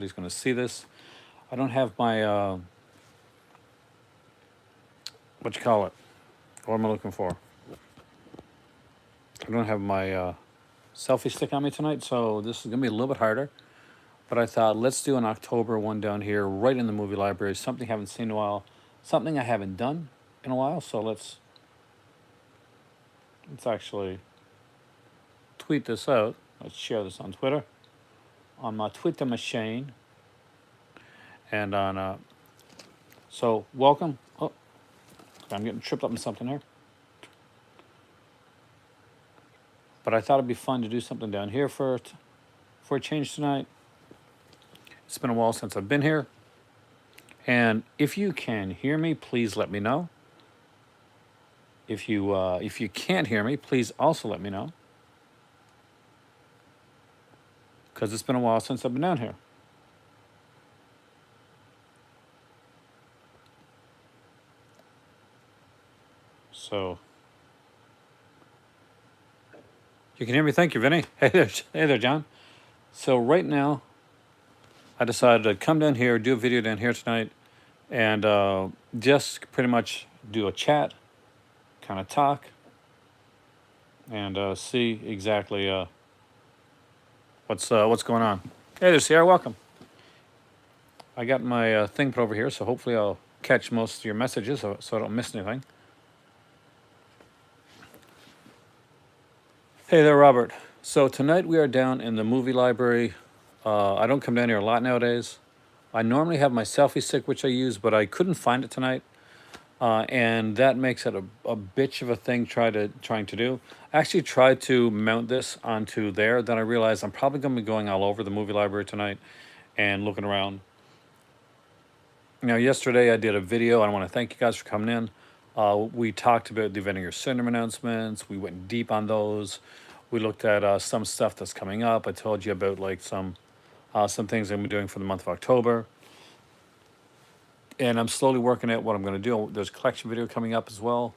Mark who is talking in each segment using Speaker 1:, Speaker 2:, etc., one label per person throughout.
Speaker 1: He's going to see this. I don't have my what you call it? What am I looking for? I don't have my selfie stick on me tonight, so this is gonna be a little bit harder. But I thought let's do an October one down here, right in the movie library. Something I haven't seen in a while, something I haven't done in a while. So let's actually tweet this out. Let's share this on Twitter, on my Twitter machine, and on. So welcome. Oh, I'm getting tripped up in something here. But I thought it'd be fun to do something down here for a change tonight. It's been a while since I've been here. And if you can hear me, please let me know. If you can't hear me, please also let me know. Because it's been a while since I've been down here. So you can hear me. Thank you, Vinny. Hey there, John. So right now, I decided to come down here, do a video down here tonight, and just pretty much do a chat, kind of talk, and see exactly what's going on. Hey there, Sierra. Welcome. I got my thing put over here, so hopefully I'll catch most of your messages so I don't miss anything. Hey there, Robert. So tonight we are down in the movie library. I don't come down here a lot nowadays. I normally have my selfie stick, which I use, but I couldn't find it tonight. And that makes it a bitch of a thing trying to do. I actually tried to mount this onto there. Then I realized I'm probably going to be going all over the movie library tonight and looking around. Now, yesterday I did a video. I want to thank you guys for coming in. We talked about the Vinegar Syndrome announcements. We went deep on those. We looked at some stuff that's coming up. I told you about like some things I'm doing for the month of October. And I'm slowly working at what I'm going to do. There's a collection video coming up as well.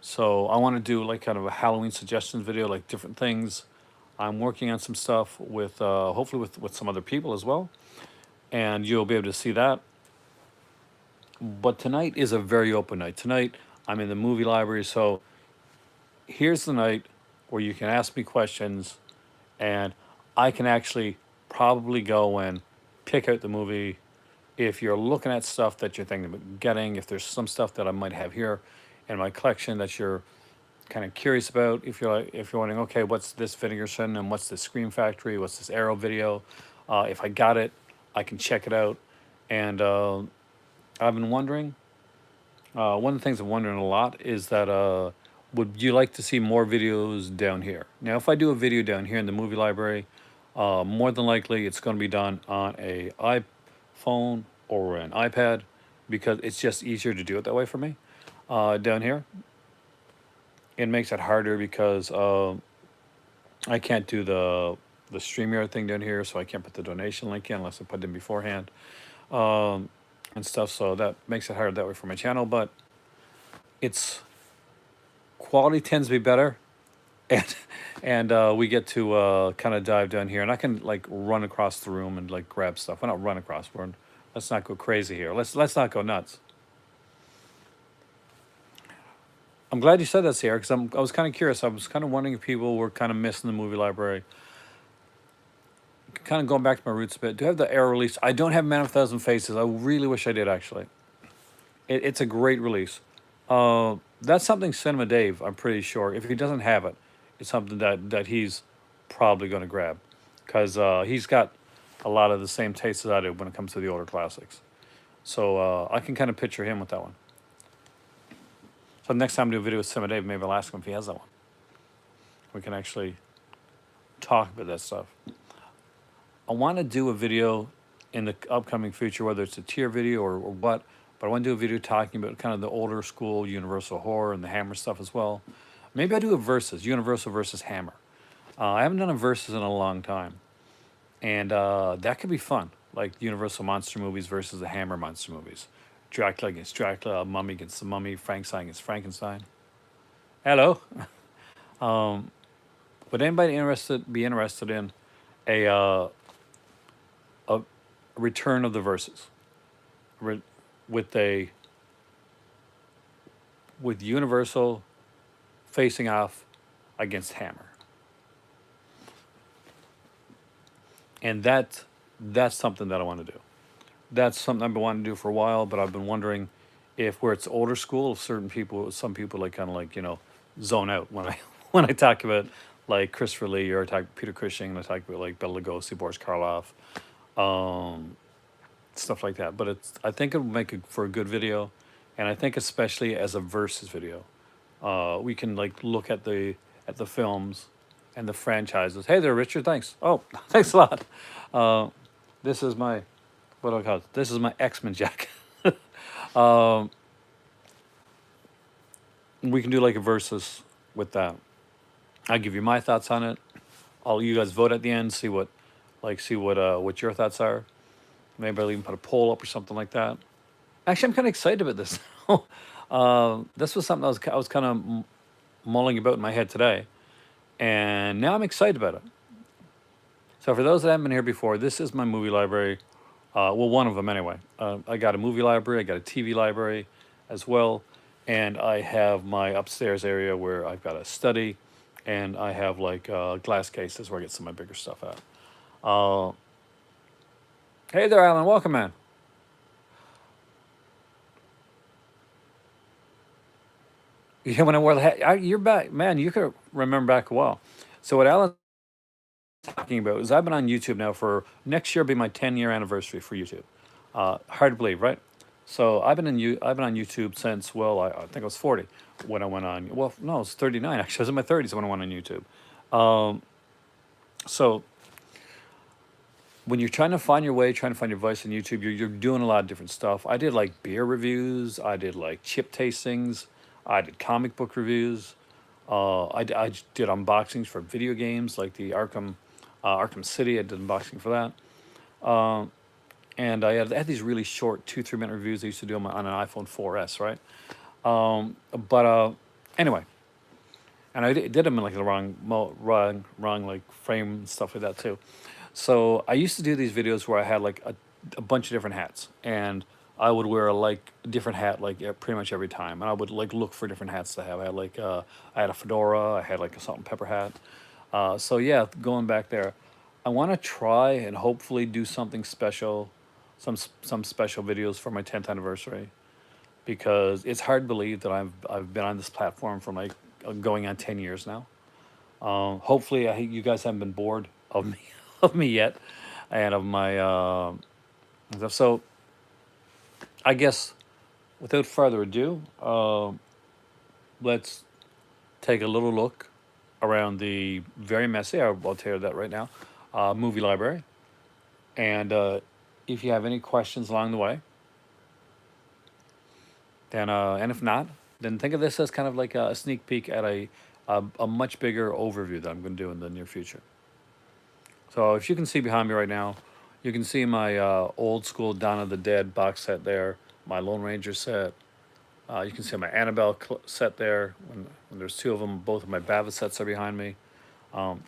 Speaker 1: So I want to do like kind of a Halloween suggestions video, like different things. I'm working on some stuff with hopefully with some other people as well. And you'll be able to see that. But tonight is a very open night. Tonight, I'm in the movie library. So here's the night where you can ask me questions and I can actually probably go and pick out the movie. If you're looking at stuff that you're thinking about getting, if there's some stuff that I might have here in my collection that you're kind of curious about, if you're wondering, okay, what's this Vinegar Syndrome and what's this Scream Factory, what's this Arrow video? If I got it, I can check it out. And I've been wondering, one of the things I'm wondering a lot is that would you like to see more videos down here? Now, if I do a video down here in the movie library, more than likely it's going to be done on a iPhone or an iPad because it's just easier to do it that way for me. Down here, it makes it harder because I can't do the StreamYard thing down here, so I can't put the donation link in unless I put it in beforehand. And stuff, so that makes it hard that way for my channel, but it's quality tends to be better, and we get to kind of dive down here, and I can like run across the room and like grab stuff. Well, not run across. Let's not go crazy here. Let's not go nuts. I'm glad you said that, Sierra, because I was kind of curious. I was kind of wondering if people were kind of missing the movie library. Kind of going back to my roots a bit. Do I have the Arrow release? I don't have Man of a Thousand Faces. I really wish I did, actually. It's a great release. That's something Cinema Dave, I'm pretty sure, if he doesn't have it, it's something that he's probably going to grab. Because he's got a lot of the same tastes as I do when it comes to the older classics. So I can kind of picture him with that one. So next time I do a video with Cinema Dave, maybe I'll ask him if he has that one. We can actually talk about that stuff. I want to do a video in the upcoming future, whether it's a tier video or what, but I want to do a video talking about kind of the older school Universal horror and the Hammer stuff as well. Maybe I do a versus, Universal versus Hammer. I haven't done a versus in a long time. And that could be fun, like Universal monster movies versus the Hammer monster movies. Dracula against Dracula, Mummy against the Mummy, Frankenstein against Frankenstein. Hello. Would anybody be interested in a return of the verses, Re- with a with Universal facing off against Hammer, and that's something that I want to do. That's something I've been wanting to do for a while, but I've been wondering if where it's older school, if some people like kind of like zone out when I when I talk about like Christopher Lee or I talk Peter Cushing and I talk about like Bela Lugosi, Boris Karloff, um, stuff like that. But I think it'll make it for a good video, and I think especially as a versus video, we can like look at the films and the franchises. Hey there, Richard. Thanks. Oh, thanks a lot. Uh, this is my what do I call it? This is my X-Men jacket. Um, we can do like a versus with that. I'll give you my thoughts on it. I'll you guys vote at the end. See what your thoughts are. Maybe I'll even put a poll up or something like that. Actually, I'm kind of excited about this. This was something I was kind of mulling about in my head today, and now I'm excited about it. So for those that haven't been here before, this is my movie library. Well, one of them anyway. I got a movie library, I got a TV library as well, and I have my upstairs area where I've got a study, and I have like glass cases where I get some of my bigger stuff out. Uh, hey there, Alan. Welcome, man. Yeah, when I wore the hat, you're back, man. You could remember back a while. So what Alan's talking about is I've been on YouTube now for next year will be my 10-year anniversary for YouTube. Hard to believe, right? So I've been on YouTube since I think I was 40 when I went on. Well, no, I was 39 actually. I was in my 30s when I went on YouTube. Um, so when you're trying to find your way, trying to find your voice on YouTube, you're doing a lot of different stuff. I did like beer reviews. I did like chip tastings. I did comic book reviews. I did unboxings for video games like the Arkham City. I did unboxing for that. And I had these really short 2 3 minute reviews. I used to do them on an iPhone 4S, right? But anyway, and I did them in like the wrong like frame and stuff like that too. So I used to do these videos where I had like a bunch of different hats, and I would wear like a different hat like pretty much every time, and I would like look for different hats to have. I had a fedora, I had like a salt and pepper hat. So yeah, going back there, I want to try and hopefully do something special, some special videos for my 10th anniversary, because it's hard to believe that I've been on this platform for like going on 10 years now. Hopefully, you guys haven't been bored of me of me yet, and of my stuff. So I guess without further ado, let's take a little look around the very messy. I'll tell you that right now. Movie library, and if you have any questions along the way, then and if not, then think of this as kind of like a sneak peek at a much bigger overview that I'm going to do in the near future. So if you can see behind me right now, you can see my old school Dawn of the Dead box set there, my Lone Ranger set. You can see my Annabelle set there. When there's two of them, both of my Bava sets are behind me.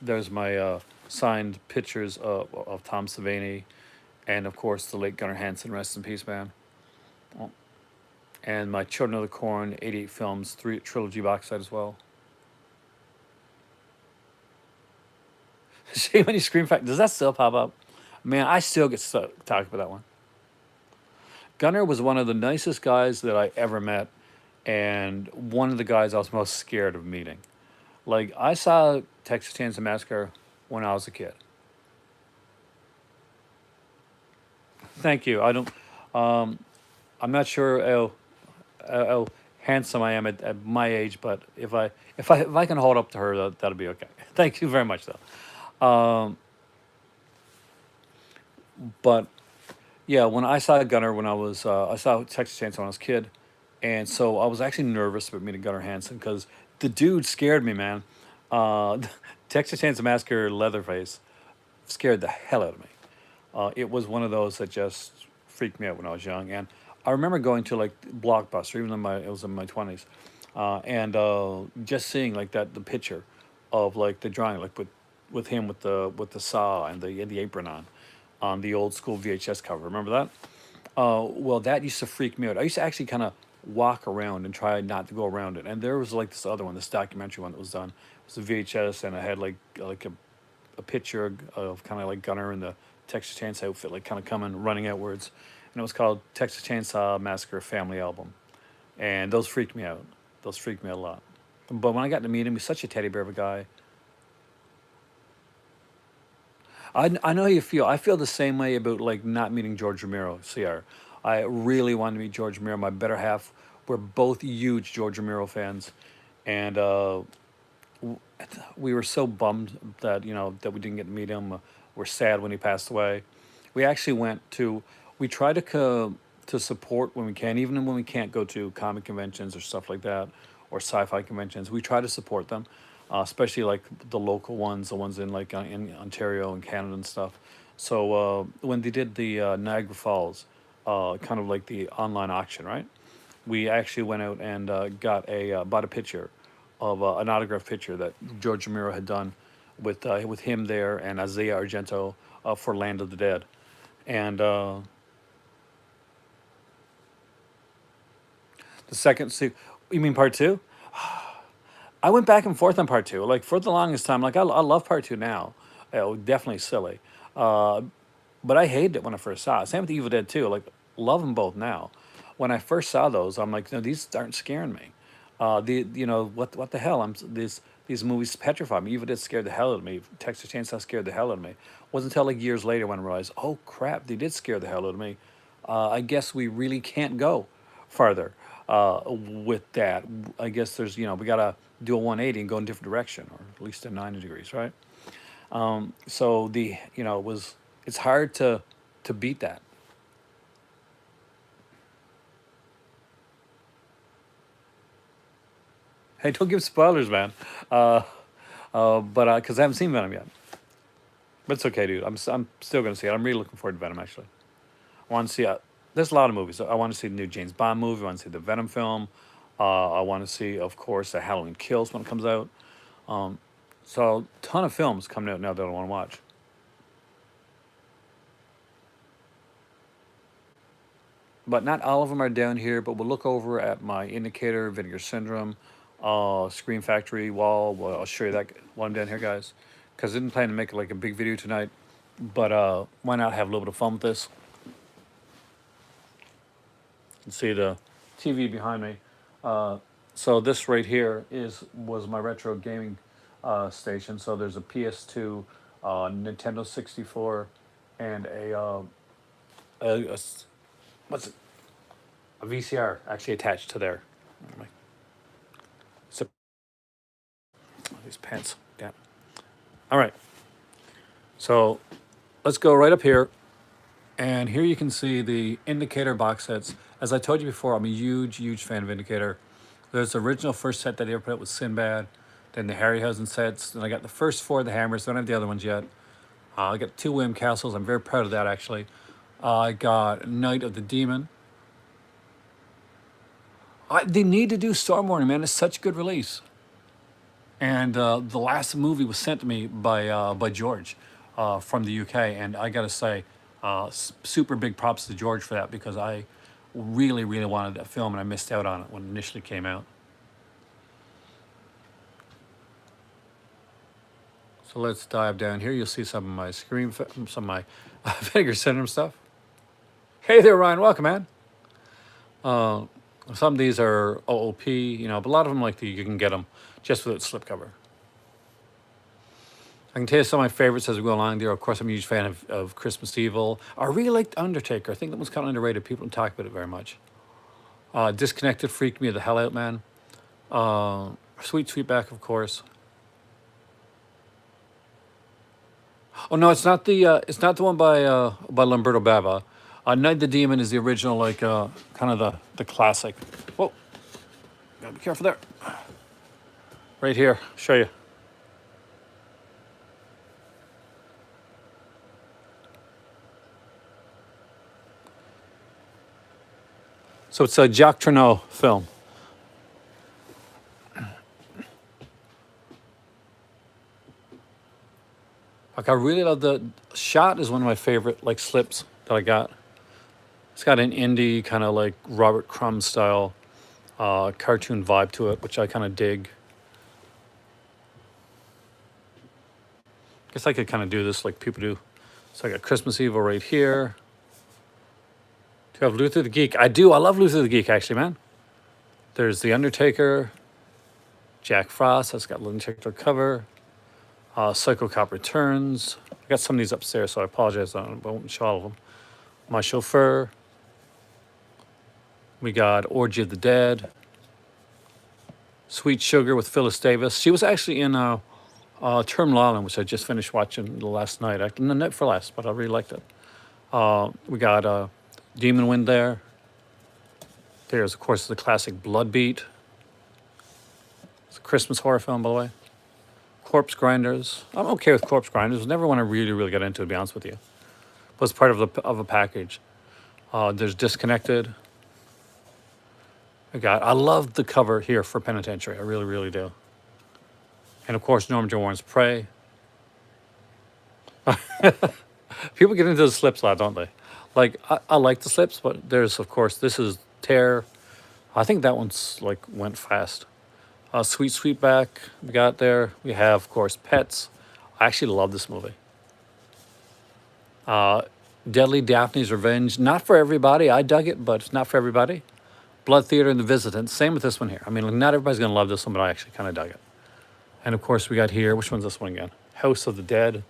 Speaker 1: There's my signed pictures of Tom Savini, and of course the late Gunnar Hansen, rest in peace, man. Oh, and my Children of the Corn 88 films trilogy box set as well. See when you scream fact, does that still pop up? Man, I still get stuck talking about that one. Gunnar was one of the nicest guys that I ever met, and one of the guys I was most scared of meeting. Like I saw Texas Chainsaw Massacre when I was a kid. Thank you. I don't. Um, I'm not sure how handsome I am at my age, but if I can hold up to her, that'll be okay. Thank you very much, though. But yeah, when I saw Gunnar when I saw Texas Chainsaw when I was a kid, and so I was actually nervous about meeting Gunnar Hansen because the dude scared me, man. Uh, Texas Chainsaw Massacre Leatherface scared the hell out of me. It was one of those that just freaked me out when I was young, and I remember going to like Blockbuster, even though it was in my 20s, and just seeing like the picture of like the drawing, like with him with the saw and the apron on. on the old school VHS cover. Remember that? Well, that used to freak me out. I used to actually kind of walk around and try not to go around it. And there was like this other one, this documentary one that was done. It was a VHS, and I had like a picture of kind of like Gunner in the Texas Chainsaw outfit, like kind of coming running outwards, and it was called Texas Chainsaw Massacre Family Album, and those freaked me out. Those freaked me out a lot. But when I got to meet him, he's such a teddy bear of a guy. I know how you feel. I feel the same way about like not meeting George Romero, CR. I really wanted to meet George Romero. My better half, we're both huge George Romero fans, and we were so bummed that that we didn't get to meet him. We're sad when he passed away. We actually went to. We try to support when we can, even when we can't go to comic conventions or stuff like that, or sci-fi conventions. We try to support them, especially like the local ones, the ones in like in Ontario and Canada and stuff. So when they did the Niagara Falls, kind of like the online auction, right? We actually went out and got a bought a picture of an autographed picture that George Romero had done with him there and Isaiah Argento for Land of the Dead, and the second. You mean part two? I went back and forth on part two. Like for the longest time, like I love part two now. Definitely silly, uh, but I hated it when I first saw it. Same with Evil Dead 2. Like love them both now. When I first saw those, I'm like, no, these aren't scaring me. What the hell? These movies petrified me. Evil Dead scared the hell out of me. Texas Chainsaw scared the hell out of me. It wasn't until like years later when I realized, oh crap, they did scare the hell out of me. I guess we really can't go farther with that. I guess there's we gotta do a 180 and go in a different direction, or at least a 90 degrees, right? So it's hard to beat that. Hey, don't give spoilers, man. Uh, but because I haven't seen Venom yet, but it's okay, dude. I'm still gonna see it. I'm really looking forward to Venom. Actually, I want to see. There's a lot of movies. I want to see the new James Bond movie. I want to see the Venom film. I want to see, of course, the Halloween Kills when it comes out. So, ton of films coming out now that I want to watch. But not all of them are down here. But we'll look over at my indicator, Vinegar Syndrome, Screen Factory wall. Well, I'll show you that while I'm down here, guys. Because I didn't plan to make like a big video tonight. But why not have a little bit of fun with this? You can see the TV behind me. So this right here was my retro gaming station. So there's a PS2, Nintendo 64, and a what's it? A VCR actually attached to there. So these pants. Yeah. All right. So let's go right up here, and here you can see the Indicator box sets. As I told you before, I'm a huge fan of Indicator. There's the original first set that they ever put out with Sinbad, then the Harryhausen sets, then I got the first four of the Hammers. Don't have the other ones yet. I got two William Castles. I'm very proud of that, actually. I got Night of the Demon. They need to do Storm Warning, man. It's such a good release. And the last movie was sent to me by George from the UK, and I gotta say, super big props to George for that, because I really wanted that film and I missed out on it when it initially came out. So let's dive down here. You'll see some of my some of my Vinegar Syndrome stuff. Hey there, Ryan. Welcome, man. Uh, some of these are OOP, but a lot of them you can get them just with its slipcover. I can tell you some of my favorites as we go along there. Of course, I'm a huge fan of Christmas Evil. I really liked Undertaker. I think that was kind of underrated. People don't talk about it very much. Disconnected freaked me the hell out, man. Sweet Sweetback, of course. Oh no, it's not the one by Lamberto Bava. Night the Demon is the original, kind of the classic. Whoa, gotta be careful there. Right here, show you. So it's a Jacques Tourneau film. How Like I really love the Shot is one of my favorite like slips that I got. It's got an indie kind of like Robert Crumb style cartoon vibe to it, which I kind of dig. Guess I could kind of do this like people do. So I got Christmas Evil right here. Do you have Luther the Geek? I do. I love Luther the Geek, actually, man. There's The Undertaker, Jack Frost. That's got Living Undertaker cover. Psycho Cop Returns. I got some of these upstairs, so I apologize. I won't show all of them. My Chauffeur. We got Orgy of the Dead. Sweet Sugar with Phyllis Davis. She was actually in Terminal Island, which I just finished watching last night. The night for last, but I really liked it. We got Demon Wind there. There's, of course, the classic Blood Beat. It's a Christmas horror film, by the way. Corpse Grinders. I'm okay with Corpse Grinders. Never one I really got into, to be honest with you. But it's part of a package. There's Disconnected. I love the cover here for Penitentiary. I really do. And of course, Norman Warren's Prey. People get into the slips a lot, don't they? Like, I like the slips, but there's, of course, this is Tear. I think that one's, like, went fast. Sweet Sweetback, we got there. We have, of course, Pets. I actually love this movie. Deadly Daphne's Revenge. Not for everybody. I dug it, but it's not for everybody. Blood Theater and The Visitant. Same with this one here. I mean, not everybody's going to love this one, but I actually kind of dug it. And, of course, we got here. Which one's this one again? House of the Dead.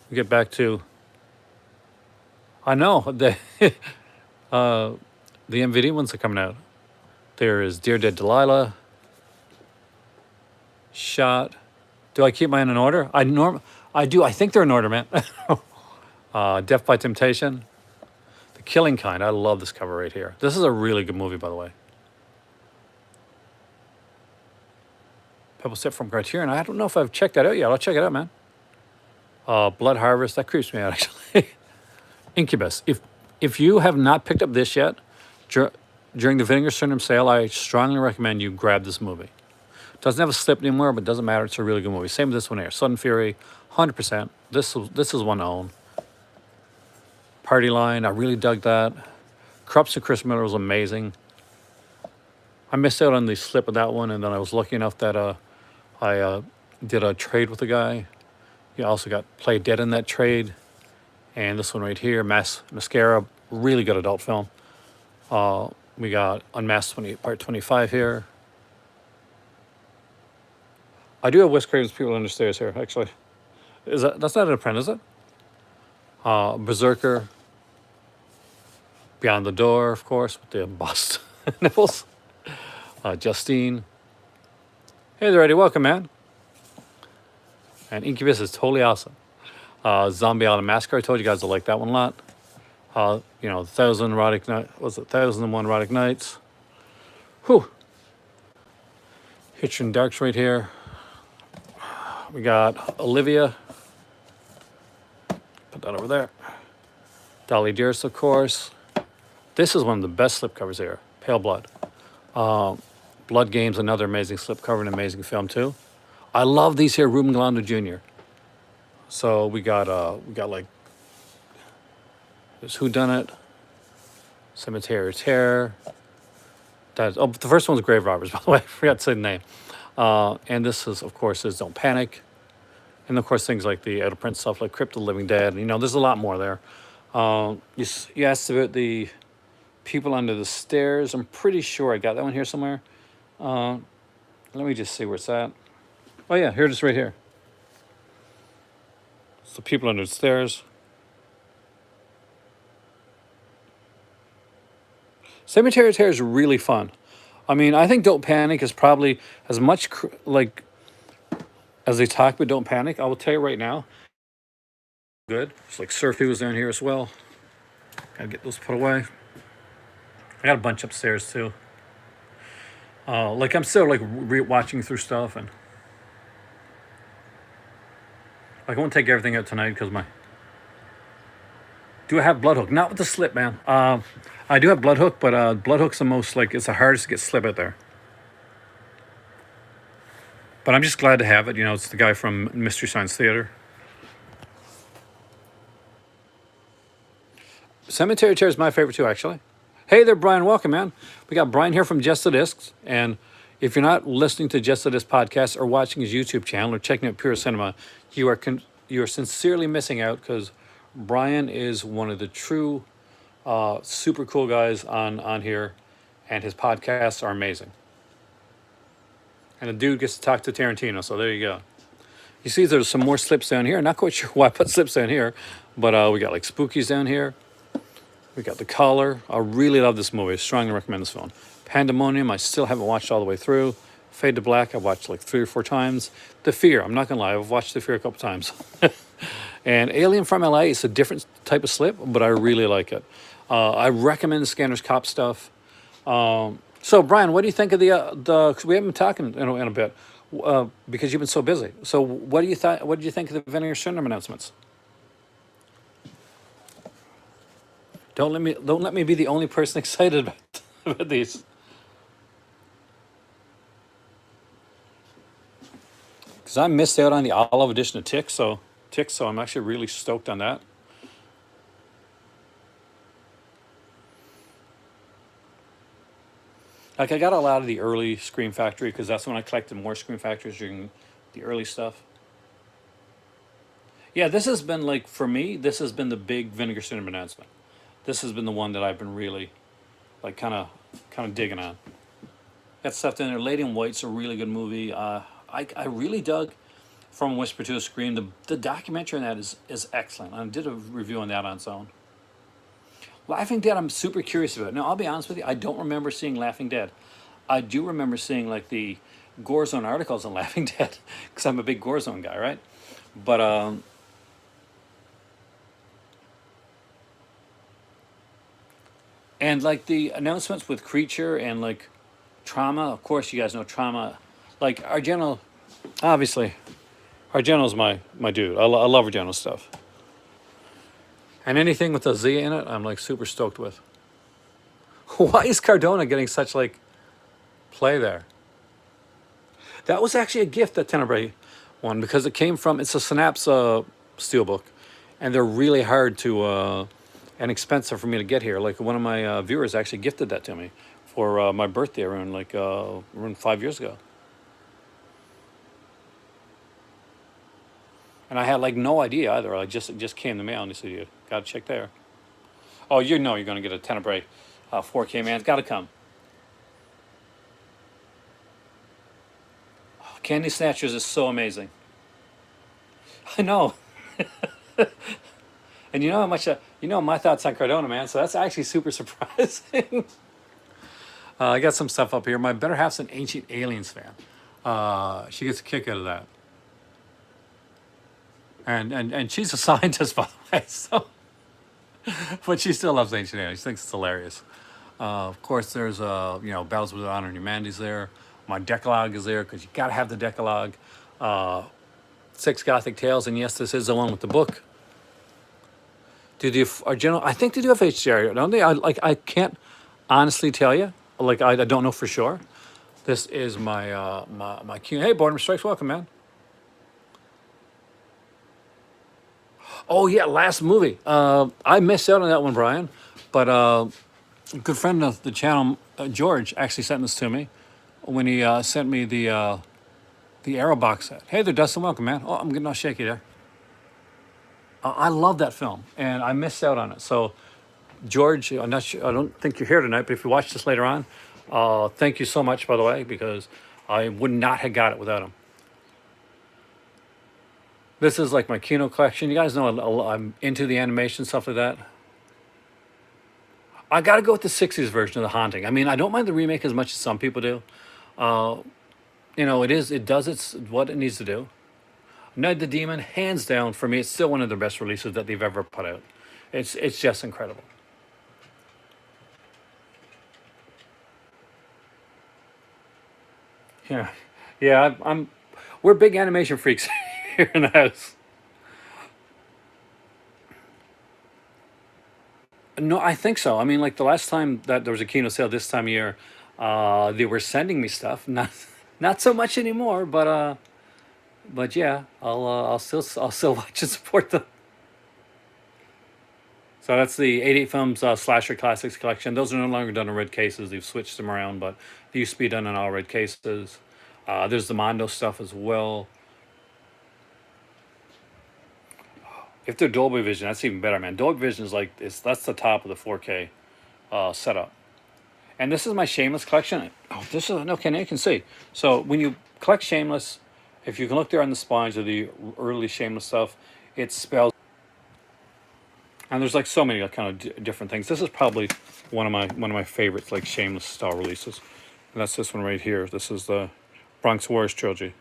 Speaker 1: We get back to... I know. The NVIDIA ones are coming out. There is Dear Dead Delilah. Shot. Do I keep mine in order? I do. I think they're in order, man. Death by Temptation. The Killing Kind. I love this cover right here. This is a really good movie, by the way. Pebble Step from Criterion. I don't know if I've checked that out yet. I'll check it out, man. Blood Harvest. That creeps me out, actually. Incubus. If you have not picked up this yet, during the Vinegar Syndrome sale, I strongly recommend you grab this movie. Doesn't have a slip anymore, but doesn't matter. It's a really good movie. Same with this one here. Sudden Fury, 100%. This is one to own. Party Line, I really dug that. Corrupts of Chris Miller was amazing. I missed out on the slip of that one, and then I was lucky enough that I did a trade with a guy. He also got Play Dead in that trade. And this one right here, Mascara, really good adult film. We got Unmasked Part 25 here. I do have Wes Craven's People Under Stairs here, actually. That's not an apprentice, is it? Berserker. Beyond the Door, of course, with the embossed nipples. Justine. Hey there, Eddie. Welcome, man. And Incubus is totally awesome. Zombie Island Massacre. I told you guys I like that one a lot. 1,001 Erotic Nights. Whew. Hitcher and Darks right here. We got Olivia. Put that over there. Dolly Dearest, of course. This is one of the best slipcovers here. Pale Blood. Blood Games, another amazing slipcover, an amazing film too. I love these here, Ruben Galando Jr. So we got like, there's Whodunit, Cemetery of Terror. The first one's Grave Robbers, by the way. I forgot to say the name. And this is, of course, is Don't Panic. And of course, things like the Out of Print stuff like Crypt of the Living Dead. There's a lot more there. You asked about the People Under the Stairs. I'm pretty sure I got that one here somewhere. Let me just see where it's at. Oh yeah, here it is right here. It's the People Under the Stairs. Cemetery of Terror is really fun. I mean, I think Don't Panic is probably as much as they talk about Don't Panic. I will tell you right now. Good. It's like Surfy was down here as well. Gotta get those put away. I got a bunch upstairs too. I'm still watching through stuff, and I won't take everything out tonight because do I have Bloodhook? Not with the slip, man. I do have Bloodhook, but Bloodhook's the most it's the hardest to get slip out there. But I'm just glad to have it. It's the guy from Mystery Science Theater. Cemetery Chair is my favorite too, actually. Hey there, Brian. Welcome, man. We got Brian here from Just the Discs. And if you're not listening to Just the Disc podcast or watching his YouTube channel or checking out Pure Cinema, you are sincerely missing out because Brian is one of the true super cool guys on here, and his podcasts are amazing. And the dude gets to talk to Tarantino, so there you go. You see, there's some more slips down here. Not quite sure why I put slips down here, but we got like Spookies down here. We got The Collar. I really love this movie. I strongly recommend this film. Pandemonium, I still haven't watched all the way through. Fade to Black, I've watched like 3 or 4 times. The Fear, I'm not gonna lie, I've watched The Fear a couple times. And Alien from LA, it's a different type of slip, but I really like it. I recommend the Scanners Cop stuff. So Brian, what do you think of the? Cause we haven't been talking in a bit because you've been so busy. So what do you thought? What did you think of the Vinegar Syndrome announcements? Don't let me be the only person excited about these. Because I missed out on the olive edition of Tick, so I'm actually really stoked on that. Like I got a lot of the early Scream Factory because that's when I collected more Scream Factories during the early stuff. Yeah, this has been like for me. This has been the big Vinegar Syndrome announcement. This has been the one that I've been really like kind of digging on. That stuff in there. Lady in White's a really good movie. I really dug From Whisper to a Scream. The documentary on that is excellent. I did a review on that on its own. Laughing Dead, I'm super curious about. Now, I'll be honest with you, I don't remember seeing Laughing Dead. I do remember seeing like the Gore Zone articles on Laughing Dead because I'm a big Gore Zone guy, right? But and like the announcements with Creature and like Trauma. Of course, you guys know Trauma. Like Argento, obviously, Argento's my dude. I love Argento stuff. And anything with a Z in it, I'm like super stoked with. Why is Cardona getting such like play there? That was actually a gift, that Tenebrae one, because it came from, it's a Synapse steelbook, and they're really hard to and expensive for me to get here. Like one of my viewers actually gifted that to me for my birthday around 5 years ago. And I had like no idea either. Like it just came to mail and he said, "You gotta check there." Oh, you know you're gonna get a Tenebrae 4K, man. It's gotta come. Candy Snatchers is so amazing. I know. And you know how much you know my thoughts on Cardona, man. So that's actually super surprising. I got some stuff up here. My better half's an Ancient Aliens fan. She gets a kick out of that. And she's a scientist, by the way. So, but she still loves Ancient Aliens. She thinks it's hilarious. Of course, there's Battles with Honor and Humanity's there. My Decalogue is there because you got to have the Decalogue. 6 Gothic Tales, and yes, this is the one with the book. Do the Argento? I think they do have HDR, don't they? I can't honestly tell you. Like I don't know for sure. This is my Q. Hey, Boredom Strikes, welcome, man. Oh yeah, last movie. I missed out on that one, Brian, but a good friend of the channel, George, actually sent this to me when he sent me the Arrow box set. Hey there, Dustin, welcome, man. Oh, I'm getting all shaky there. I love that film, and I missed out on it. So, George, I'm not sure. I don't think you're here tonight, but if you watch this later on, thank you so much, by the way, because I would not have got it without him. This is like my Kino collection. You guys know I'm into the animation, stuff like that. I got to go with the 60s version of The Haunting. I mean, I don't mind the remake as much as some people do. It does what it needs to do. Night the Demon, hands down, for me, it's still one of the best releases that they've ever put out. It's just incredible. Yeah, yeah, we're big animation freaks here in the house. No, I think so. I mean, like the last time that there was a Kino sale this time of year, they were sending me stuff. Not so much anymore, but yeah, I'll still watch and support them. So that's the 88 Films Slasher Classics collection. Those are no longer done in red cases. They've switched them around, but they used to be done in all red cases. There's the Mondo stuff as well. If they're Dolby Vision, that's even better, man. Dolby Vision is like that's the top of the 4K setup. And this is my Shameless collection. Oh, this is okay. Now you can see. So when you collect Shameless, if you can look there on the spines of the early Shameless stuff, it spells. And there's like so many like, kind of different things. This is probably one of my favorites, like Shameless style releases. And that's this one right here. This is the Bronx Wars trilogy.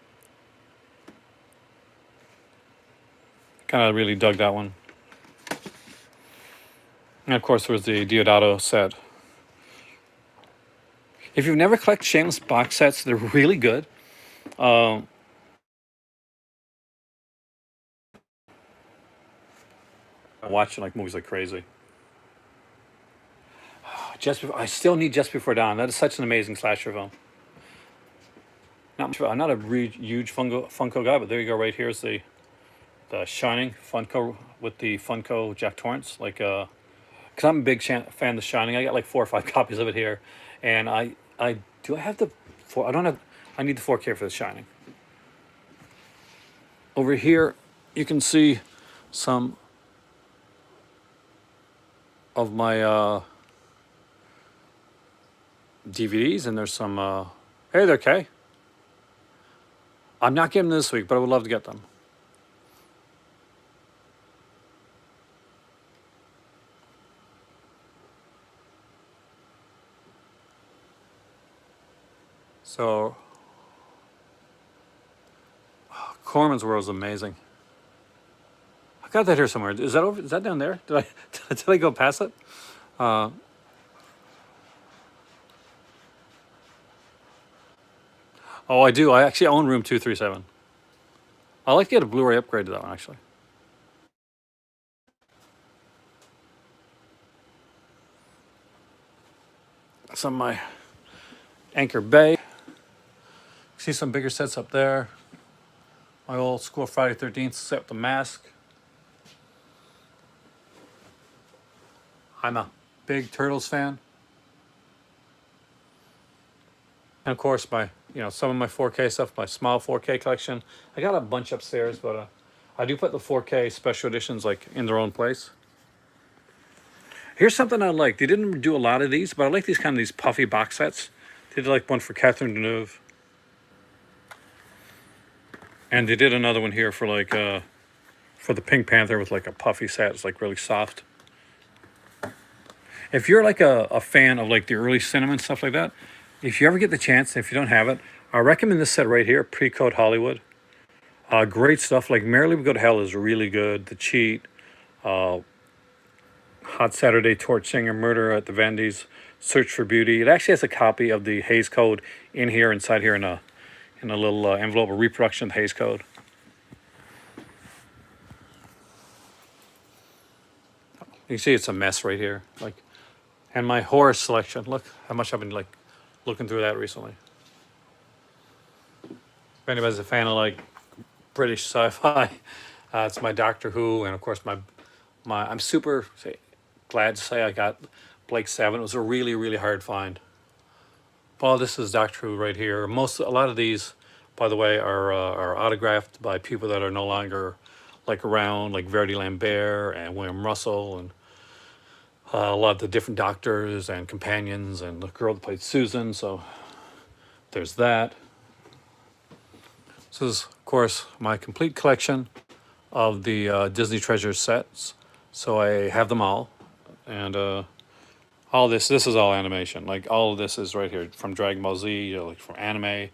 Speaker 1: Kind of really dug that one. And of course, there was the Diodato set. If you've never collected Shameless box sets, they're really good. Watching like movies like crazy. I still need Just Before Dawn. That is such an amazing slasher film. I'm not a huge Funko guy, but there you go. Right here's the Shining Funko with the Funko Jack Torrance. Like, because I'm a big fan of The Shining. I got like 4 or 5 copies of it here, and I have the I don't have. I need the 4K for The Shining. Over here, you can see some of my DVDs, and there's some. Hey there, Kay. I'm not getting them this week, but I would love to get them. So, Corman's World is amazing. I got that here somewhere. Is that over? Is that down there? Did I go past it? Oh, I do. I actually own room 237. I like to get a Blu-ray upgrade to that one, actually. Some of my Anchor Bay. See some bigger sets up there. My old school Friday 13th set with the mask. I'm a big Turtles fan. And of course, some of my 4K stuff, my small 4K collection. I got a bunch upstairs, but I do put the 4K special editions like in their own place. Here's something I like. They didn't do a lot of these, but I like these puffy box sets. They did like one for Catherine Deneuve. And they did another one here for like for the Pink Panther with like a puffy set. It's like really soft. If you're like a fan of like the early cinema and stuff like that, if you ever get the chance, if you don't have it, I recommend this set right here, Pre-Code Hollywood. Great stuff. Like Merrily We Go to Hell is really good. The Cheat, Hot Saturday, Torch Singer, Murder at the Vendies, Search for Beauty. It actually has a copy of the Hays Code in here, inside here in a little envelope, a reproduction of the Hays Code. You can see it's a mess right here. And my horror selection. Look how much I've been like looking through that recently. If anybody's a fan of like British sci-fi, it's my Doctor Who, and of course I'm super glad to say I got Blake 7. It was a really, really hard find. Well, this is Doctor Who right here. A lot of these, by the way, are autographed by people that are no longer like around, like Verdi Lambert and William Russell, and a lot of the different doctors and companions, and the girl that played Susan. So there's that. This is, of course, my complete collection of the Disney Treasures sets. So I have them all, and all this is all animation. Like all of this is right here, from Dragon Ball Z, like from anime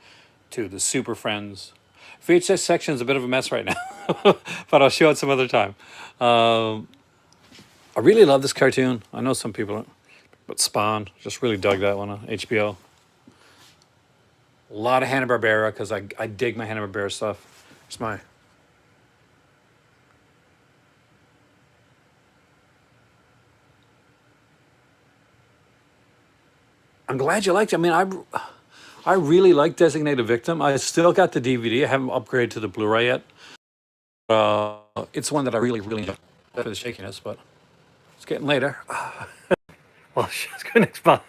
Speaker 1: to the Super Friends. VHS section is a bit of a mess right now, but I'll show it some other time. I really love this cartoon. I know some people don't, but Spawn, just really dug that one on HBO. A lot of Hanna-Barbera, because I dig my Hanna-Barbera stuff. It's my... I'm glad you liked it. I mean, I really like Designated Victim. I still got the DVD. I haven't upgraded to the Blu-ray yet. It's one that I really, really enjoy. For the shakiness, but It's getting later. Well, she's going next Bond.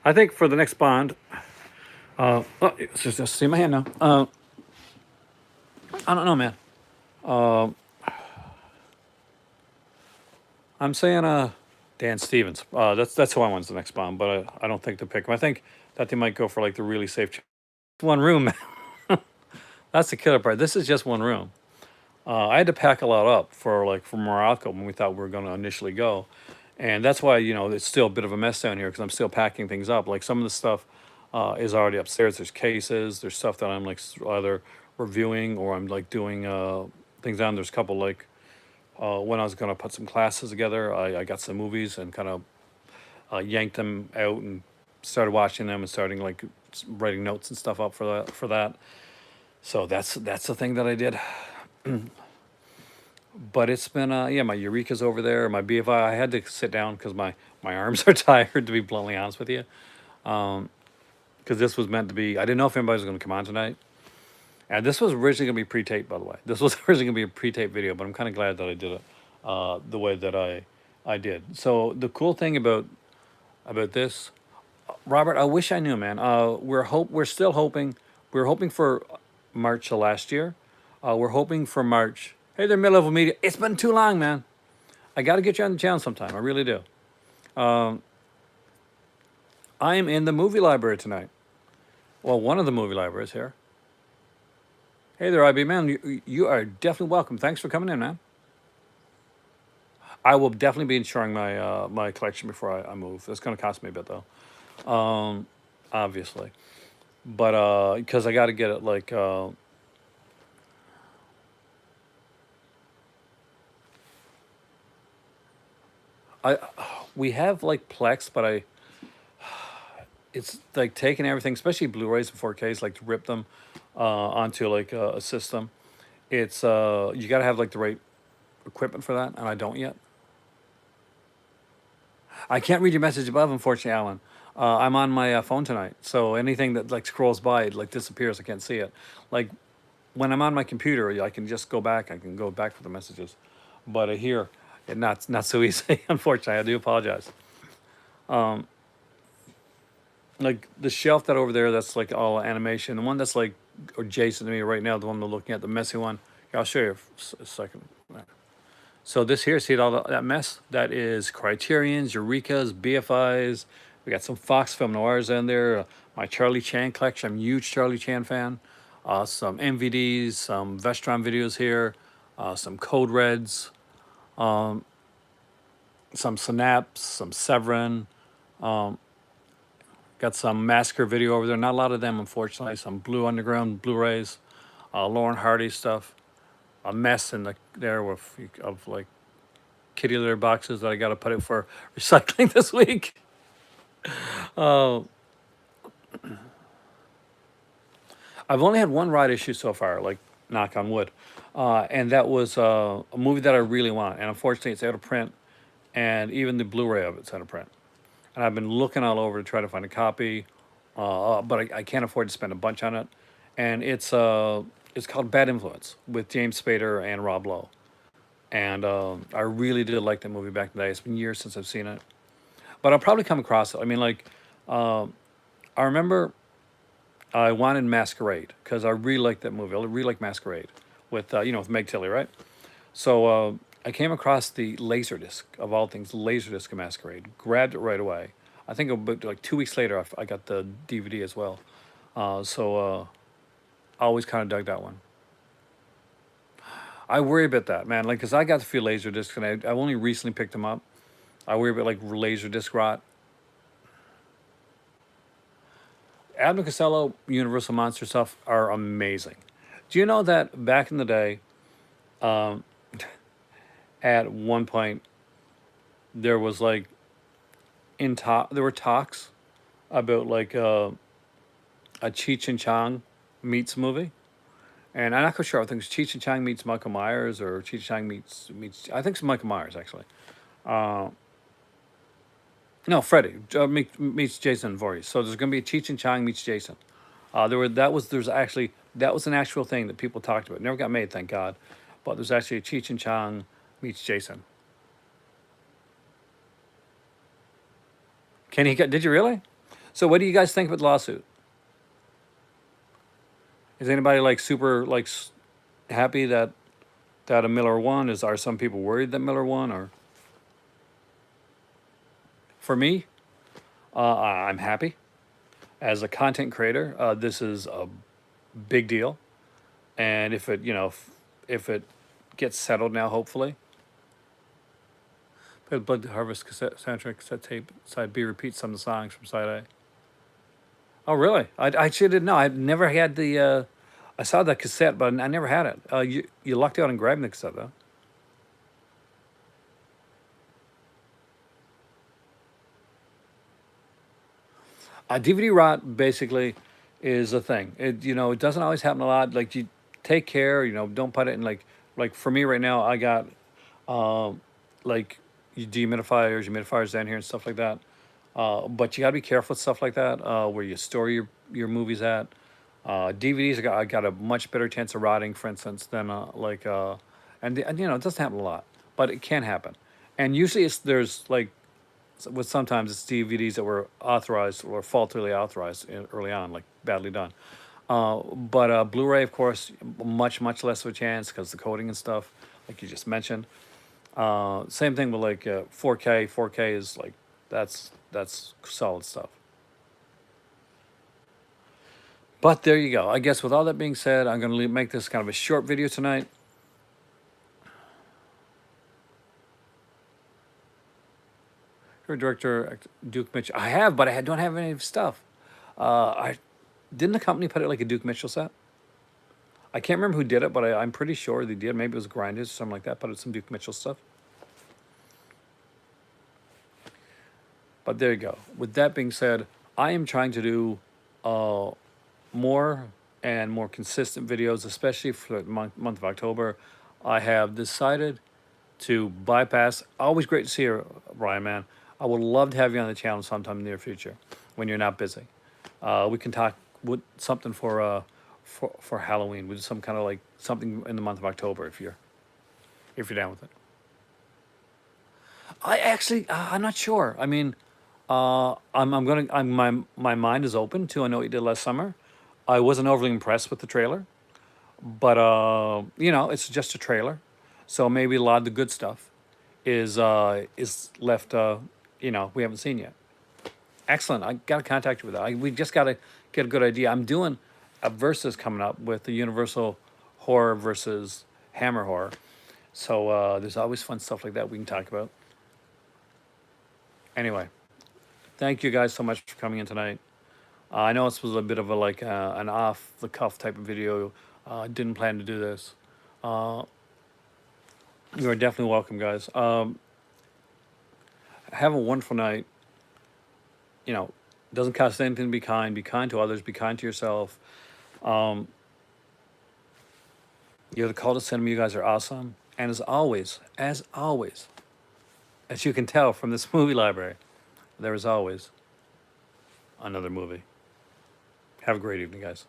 Speaker 1: I think for the next Bond, let's just see my hand now. I don't know, man. I'm saying Dan Stevens. That's who I want's the next Bond, but I don't think they'll pick him. I think that they might go for like the really safe. One room, man. That's the killer part. This is just one room. I had to pack a lot up for Morocco when we thought we were going to initially go, and that's why it's still a bit of a mess down here because I'm still packing things up. Like some of the stuff is already upstairs. There's cases. There's stuff that I'm like either reviewing or I'm like doing things down. There's a couple like when I was going to put some classes together, I got some movies and kind of yanked them out and started watching them and starting like writing notes and stuff up for that. So that's the thing that I did. But it's been yeah, my Eureka's over there, my BFI. I had to sit down because my arms are tired, to be bluntly honest with you. Because this was meant to be, I didn't know if anybody was going to come on tonight. And this was originally going to be pre-taped, by the way. This was originally going to be a pre-taped video, but I'm kind of glad that I did it the way that I did. So the cool thing about this, Robert, I wish I knew, man. We're still hoping. We were hoping for March of last year. We're hoping for March. Hey there, mid-level media. It's been too long, man. I got to get you on the channel sometime. I really do. I am in the movie library tonight. Well, one of the movie libraries here. Hey there, IB man. You are definitely welcome. Thanks for coming in, man. I will definitely be insuring my my collection before I move. It's going to cost me a bit though, obviously. But because I got to get it like I we have like Plex, but it's like taking everything, especially Blu-rays and 4Ks, like to rip them onto like a system. It's you got to have like the right equipment for that, and I don't yet. I can't read your message above, unfortunately, Alan. I'm on my phone tonight, so anything that like scrolls by, it like disappears. I can't see it. Like when I'm on my computer, I can just go back. I can go back for the messages, but here, not so easy. Unfortunately, I do apologize. Like the shelf that over there, that's like all animation. The one that's like adjacent to me right now, the one we're looking at, the messy one. Yeah, I'll show you a second. So this here, see all that mess? That is Criterion's, Eureka's, BFI's. We got some Fox Film Noirs in there. My Charlie Chan collection. I'm a huge Charlie Chan fan. Some MVDs, some Vestron videos here. Some Code Reds. Some Synapse, some Severin. Got some Massacre video over there. Not a lot of them, unfortunately. Some Blue Underground Blu-rays. Lauren Hardy stuff. A mess in there of like kitty litter boxes that I got to put it for recycling this week. I've only had one ride issue so far, like knock on wood, and that was a movie that I really want, and unfortunately it's out of print, and even the Blu-ray of it's out of print, and I've been looking all over to try to find a copy, but I can't afford to spend a bunch on it, and it's called Bad Influence with James Spader and Rob Lowe. And I really did like that movie back in the day. It's been years since I've seen it. But I'll probably come across it. I mean, like, I remember I wanted Masquerade because I really liked that movie. I really like Masquerade with, with Meg Tilly, right? So I came across the Laserdisc, of all things, Laserdisc of Masquerade. Grabbed it right away. I think about like 2 weeks later, I got the DVD as well. I always kind of dug that one. I worry about that, man. Like, cause I got a few laser discs, and I only recently picked them up. I worry about like laser disc rot. Abbott Costello Universal Monster stuff are amazing. Do you know that back in the day, at one point, there was like there were talks about like a Cheech and Chong meets movie. And I'm not quite sure. I think it's Cheech and Chong meets Michael Myers, or Cheech and Chong meets. I think it's Michael Myers actually. No, Freddy meets Jason Voorhees. So there's going to be a Cheech and Chong meets Jason. That was an actual thing that people talked about. It never got made, thank God. But there's actually a Cheech and Chong meets Jason. Can he? Did you really? So what do you guys think about the lawsuit? Is anybody like super like happy that a Miller won? Are some people worried that Miller won? Or for me, I'm happy as a content creator. This is a big deal, and if it if it gets settled now, hopefully. Play the Blood Harvest cassette soundtrack cassette tape side B repeats some of the songs from side A. Oh really? I actually didn't know. I've never had the. I saw the cassette, but I never had it. You lucked out and grabbing the cassette though. DVD rot basically is a thing. It doesn't always happen a lot. Like you take care. Don't put it in like for me right now. I got like humidifiers down here and stuff like that. But you gotta be careful with stuff like that. Where you store your movies at. DVDs, I got a much better chance of rotting, for instance, than and it doesn't happen a lot, but it can happen. And usually there's like with sometimes it's DVDs that were authorized or faultily authorized early on, like badly done. But Blu-ray, of course, much less of a chance because the coding and stuff, like you just mentioned. Same thing with like 4K. 4K is like that's solid stuff. But there you go. I guess with all that being said, I'm going to make this kind of a short video tonight. Her director, Duke Mitchell. I have, but I don't have any stuff. I didn't the company put it like a Duke Mitchell set? I can't remember who did it, but I'm pretty sure they did. Maybe it was Grinders or something like that. Put it some Duke Mitchell stuff. But there you go. With that being said, I am trying to do more and more consistent videos, especially for the month of October. I have decided to bypass. Always great to see you, Ryan, man. I would love to have you on the channel sometime in the near future when you're not busy. We can talk with something for Halloween. We do some kind of like something in the month of October if you're down with it. I'm not sure. I mean, my mind is open to. I know what you did last summer. I wasn't overly impressed with the trailer, but it's just a trailer, so maybe a lot of the good stuff is left. We haven't seen yet. Excellent. I got to contact you with that. We just got to get a good idea. I'm doing a versus coming up with the Universal horror versus Hammer horror, so there's always fun stuff like that we can talk about. Anyway, thank you guys so much for coming in tonight. I know this was a bit of an off-the-cuff type of video. Didn't plan to do this. You are definitely welcome, guys. Have a wonderful night. Doesn't cost anything to be kind. Be kind to others. Be kind to yourself. You're the coldest cinema. You guys are awesome. And as always, as you can tell from this movie library, there is always another movie. Have a great evening, guys.